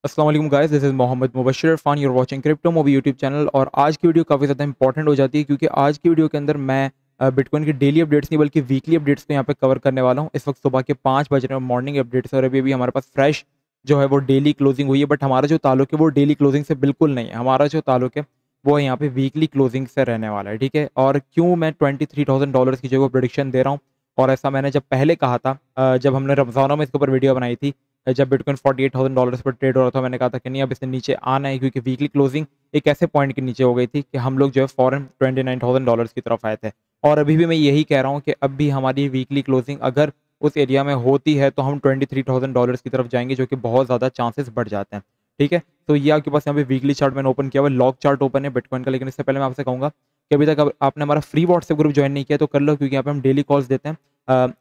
अस्सलाम वालेकुम guys, this is Mohammad Mubashir Irfan, you are watching crypto Mobi YouTube channel. और आज की वीडियो काफ़ी ज़्यादा इंपॉर्टेंट हो जाती है क्योंकि आज की वीडियो के अंदर मैं बिटकॉइन की डेली अपडेट्स नहीं बल्कि वीकली अपडेट्स को यहाँ पे कवर करने वाला हूँ। इस वक्त सुबह के 5 बज रहे हैं, मॉर्निंग अपडेट्स, और अभी हमारे पास फ्रेश जो है वो डेली क्लोजिंग हुई है। बट हमारा जो ताल्लुक है वो डेली क्लोजिंग से बिल्कुल नहीं है। हमारा जो ताल्लुक है वो यहाँ पे वीकली क्लोजिंग से रहने वाला है, ठीक है। और क्यों मैं $23,000 की जो है वो प्रोडिक्शन दे रहा हूँ, और ऐसा मैंने जब पहले कहा था, जब हमने रमज़ानों में इसके ऊपर वीडियो बनाई थी, जब बिटकॉइन $48,000 पर ट्रेड हो रहा था, मैंने कहा था कि नहीं, अब इसने नीचे आना है, क्योंकि वीकली क्लोजिंग एक ऐसे पॉइंट के नीचे हो गई थी कि हम लोग जो है फॉरन $29,000 की तरफ आए थे। और अभी भी मैं यही कह रहा हूँ कि अब भी हमारी वीकली क्लोजिंग अगर उस एरिया में होती है तो हम $23,000 की तरफ जाएंगे, जो कि बहुत ज़्यादा चांसेस बढ़ जाते हैं, ठीक है। तो ये आपके पास यहाँ पे वीकली चार्ट मैंने ओपन किया हुआ है, लॉग चार्ट ओपन है बिटकॉइन का। लेकिन इससे पहले मैं आपसे कहूँगा कि अभी तक आपने हमारा फ्री व्हाट्सएप ग्रुप ज्वाइन नहीं किया तो कर लो, क्योंकि यहाँ पे हम डेली कॉल्स देते हैं।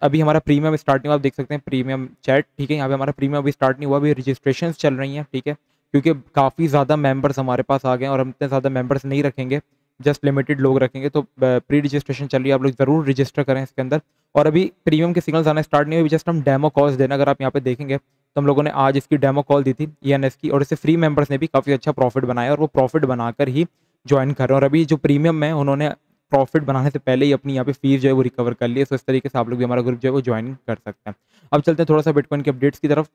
अभी हमारा प्रीमियम स्टार्ट नहीं हुआ, आप देख सकते हैं प्रीमियम चैट, ठीक है। यहाँ पे हमारा प्रीमियम अभी स्टार्ट नहीं हुआ, अभी रजिस्ट्रेशन चल रही हैं, ठीक है। क्योंकि काफ़ी ज़्यादा मेंबर्स हमारे पास आ गए हैं और हम इतने ज़्यादा मेंबर्स नहीं रखेंगे, जस्ट लिमिटेड लोग रखेंगे। तो प्री रजिस्ट्रेशन चल रही है, आप लोग ज़रूर रजिस्टर करें इसके अंदर। और अभी प्रीमियम के सिग्नल्स आना स्टार्ट नहीं हुए, जस्ट हम डेमो कॉल्स देना। अगर आप यहाँ पे देखेंगे तो हम लोगों ने आज इसकी डेमो कॉल दी थी ENS की, और इससे फ्री मेंबर्स ने भी काफ़ी अच्छा प्रॉफिट बनाया, और वो प्रॉफिट बनाकर ही ज्वाइन कर रहे हैं। और अभी जो प्रीमियम में उन्होंने प्रॉफिट बनाने से पहले ही अपनी यहाँ पे फीस जो है वो रिकवर कर ली है। तो इस तरीके से आप लोग भी हमारा ग्रुप जो है वो ज्वाइन कर सकते हैं। अब चलते हैं थोड़ा सा बिटकॉइन के अपडेट्स की तरफ।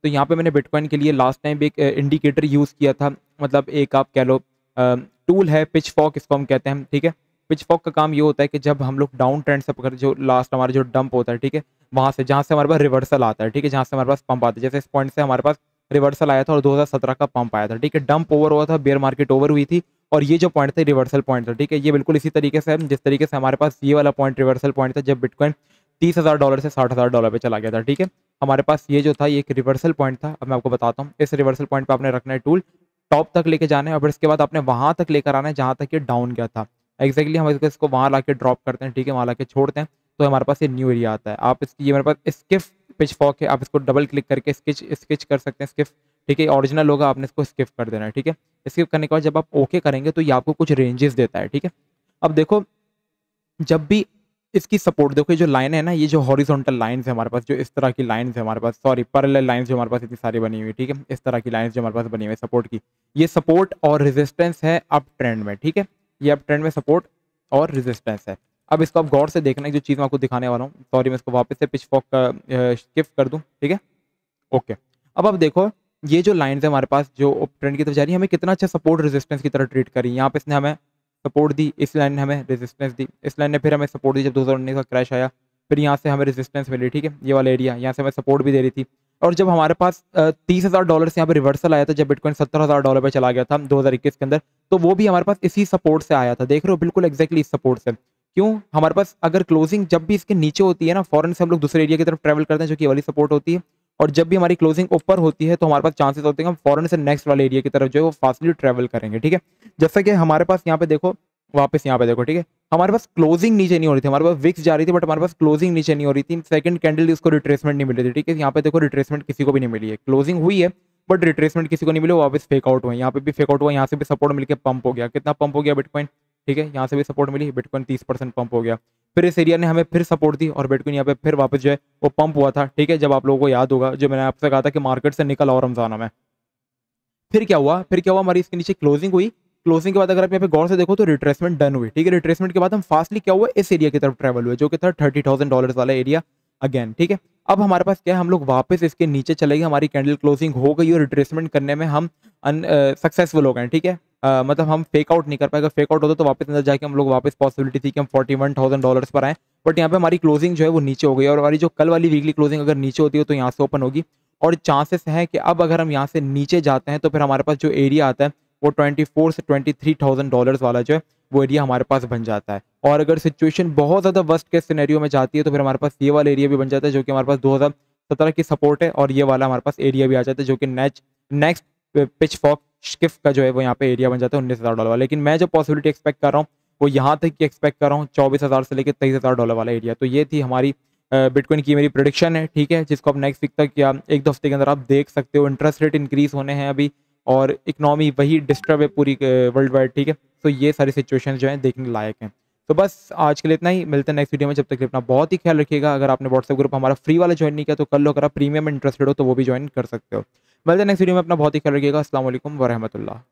तो यहाँ पे मैंने बिटकॉइन के लिए लास्ट टाइम एक इंडिकेटर यूज़ किया था, मतलब एक आप कह लो टूल है, पिच फॉक इसको हम कहते हैं, ठीक है। पिच फॉक का काम ये होता है कि जब हम लोग डाउन ट्रेंड से पकड़, जो लास्ट हमारा जो डंप होता है, ठीक है, वहाँ से जहाँ से हमारे पास रिवर्सल आता है, ठीक है, जहाँ से हमारे पास पंप आता है, जैसे इस पॉइंट से हमारे पास रिवर्सल आया था और 2017 का पंप आया था, ठीक है। डंप ओवर हुआ था, बेयर मार्केट ओवर हुई थी, और ये जो पॉइंट था रिवर्सल पॉइंट था, ठीक है। ये बिल्कुल इसी तरीके से जिस तरीके से हमारे पास ये वाला पॉइंट रिवर्सल पॉइंट था जब बिटकॉइन $30,000 से $60,000 पे चला गया था, ठीक है। हमारे पास ये जो था ये एक रिवर्सल पॉइंट था। अब मैं आपको बताता हूँ, इस रिवर्सल पॉइंट पे आपने रखना है टूल, टॉप तक लेके जाना है, और फिर इसके बाद आपने वहां तक लेकर आना है जहां तक ये डाउन गया था। एग्जैक्टली हम इसको वहां ला के ड्रॉप करते हैं, ठीक है, वहां ला के छोड़ते हैं, तो हमारे पास ये न्यू एरिया आता है। आप इसकी, ये मेरे पास स्किफ पिच फॉक है, आप इसको डबल क्लिक करके स्किच कर सकते हैं, स्किफ, ठीक है। ओरिजिनल होगा, आपने इसको स्किप कर देना है, ठीक है। स्किप करने के बाद जब आप ओके करेंगे तो ये आपको कुछ रेंजेस देता है, ठीक है। अब देखो, जब भी इसकी सपोर्ट देखो, ये जो लाइन है ना, ये जो हॉरिजॉन्टल लाइंस है हमारे पास, जो इस तरह की लाइंस है हमारे पास, सॉरी पैरेलल लाइंस जो हमारे पास इतनी सारी बनी हुई है, ठीक है, इस तरह की लाइंस जो हमारे पास बनी हुई है सपोर्ट की, ये सपोर्ट और रेजिस्टेंस है अप ट्रेंड में, ठीक है। ये अप ट्रेंड में सपोर्ट और रेजिस्टेंस है। अब इसको आप गौर से देखना, जो चीज़ मैं आपको दिखाने वाला हूँ, सॉरी मैं इसको वापस से पिच फॉक का शिफ्ट कर दूँ, ठीक है, ओके। अब आप देखो, ये जो लाइन्स है हमारे पास जो अप ट्रेंड की तरफ जा रही है, हमें कितना अच्छा सपोर्ट रेजिस्टेंस की तरह ट्रीट करी। यहाँ पे इसने हमें सपोर्ट दी, इस लाइन ने हमें रेजिस्टेंस दी, इस लाइन ने फिर हमें सपोर्ट दी जब 2019 का क्रैश आया, फिर यहाँ से हमें रेजिस्टेंस मिली, ठीक है, ये वाला एरिया यहाँ से हमें सपोर्ट भी दे रही थी। और जब हमारे पास $30,000 से यहाँ पे रिवर्सल आया था, जब बिटकॉइन $70,000 पे चला गया था 2021 के अंदर, तो वो भी हमारे पास इसी सपोर्ट से आया था। देख रहे हो, बिल्कुल एग्जैक्टली इस सपोर्ट से। क्यों? हमारे पास अगर क्लोजिंग जब भी इसके नीचे होती है ना, फॉरन से हम लोग दूसरे एरिया की तरफ ट्रेवल करते हैं, जो कि ये वाली सपोर्ट होती है। और जब भी हमारी क्लोजिंग ऊपर होती है तो हमारे पास चांसेस होते हैं हम फॉरन से नेक्स्ट वाले एरिया की तरफ जो है वो फास्टली ट्रेवल करेंगे, ठीक है। जैसा कि हमारे पास यहाँ पे देखो, वापस यहाँ पे देखो, ठीक है, हमारे पास क्लोजिंग नीचे नहीं हो रही थी, हमारे पास विक्स जा रही थी, बट हमारे पास क्लोजिंग नीचे नहीं हो रही थी। सेकंड कैंडल इसको रिट्रेसमेंट नहीं मिल रही थी, ठीक है। यहाँ पे देखो, रिट्रेसमेंट किसी को भी नहीं मिली है, क्लोजिंग हुई है बट रिट्रेसमेंट किसी को नहीं मिली, वो वापस फेक आउट हुआ। यहाँ पे भी फेक आउट हुआ, यहाँ से भी सपोर्ट मिलकर पंप हो गया। कितना पंप हो गया बिटकॉइन, ठीक है, यहाँ से भी सपोर्ट मिली, बिटकॉइन 30% पंप हो गया। फिर इस एरिया ने हमें फिर सपोर्ट दी और बिटकॉइन यहाँ पे फिर वापस जो है वो पंप हुआ था, ठीक है। जब आप लोगों को याद होगा, जो मैंने आपसे कहा था कि मार्केट से निकल और रमजाना में, फिर क्या हुआ, हमारी इसके नीचे क्लोजिंग हुई। क्लोजिंग के बाद अगर आप यहाँ पे गौर से देखो तो रिट्रेसमेंट डन हुई, ठीक है। रिट्रेसमेंट के बाद हम फास्टली क्या हुआ, इस एरिया की तरफ ट्रेवल हुए, जो कि था $30,000 वाला एरिया अगेन, ठीक है। अब हमारे पास क्या है, हम लोग वापस इसके नीचे चले गए, हमारी कैंडल क्लोजिंग हो गई और रिट्रेसमेंट करने में हम सक्सेसफुल हो गए, ठीक है। मतलब हम फेक आउट नहीं कर पाए, अगर फेक आउट होता तो वापस अंदर जाके हम लोग वापस पॉसिबिलिटी थी कि हम $41,000 पर आए। बट यहाँ पे हमारी क्लोजिंग जो है वो नीचे हो गई, और हमारी जो कल वाली वीकली क्लोजिंग अगर नीचे होती है तो यहाँ से ओपन होगी। और चांसेस हैं कि अब अगर हम यहाँ से नीचे जाते हैं तो फिर हमारे पास जो एरिया आता है वो 24 से $23,000 वाला जो है वो एरिया हमारे पास बन जाता है। और अगर सिचुएशन बहुत ज़्यादा वर्स्ट केस सिनेरियो में जाती है तो फिर हमारे पास ये वाला एरिया भी बन जाता है, जो कि हमारे पास 2017 की सपोर्ट है, और ये वाला हमारे पास एरिया भी आ जाता है, जो कि नेक्स्ट पिच फॉक शिफ्ट का जो है वो यहाँ पे एरिया बन जाता है $19,000 वाला। लेकिन मैं जो पॉसिबिलिटी एक्सपेक्ट कर रहा हूँ वो यहाँ तक की एक्सपेक्ट कर रहा हूँ, 24,000 से लेकर $23,000 वाला एरिया। तो ये थी हमारी बिटकॉइन की मेरी प्रेडिक्शन है, ठीक है, जिसको आप नेक्स्ट वीक तक या एक दो हफ्ते के अंदर आप देख सकते हो। इंटरेस्ट रेट इंक्रीज होने हैं अभी, और इकोनॉमी वही डिस्टर्ब है पूरी वर्ल्ड वाइड, ठीक है। तो ये सारी सिचुएशन जो हैं देखने लायक हैं। तो बस आज के लिए इतना ही, मिलते हैं नेक्स्ट वीडियो में। जब तक अपना बहुत ही ख्याल रखिएगा। अगर आपने व्हाट्सएप ग्रुप हमारा फ्री वाला ज्वाइन नहीं किया तो कर लो, अगर आप प्रीमियम में इंटरेस्टेड हो तो वो भी ज्वाइन कर सकते हो। मिलते हैं नेक्स्ट वीडियो में, अपना बहुत ही ख्याल रखिएगा। अस्सलाम वालेकुम व रहमतुल्लाह।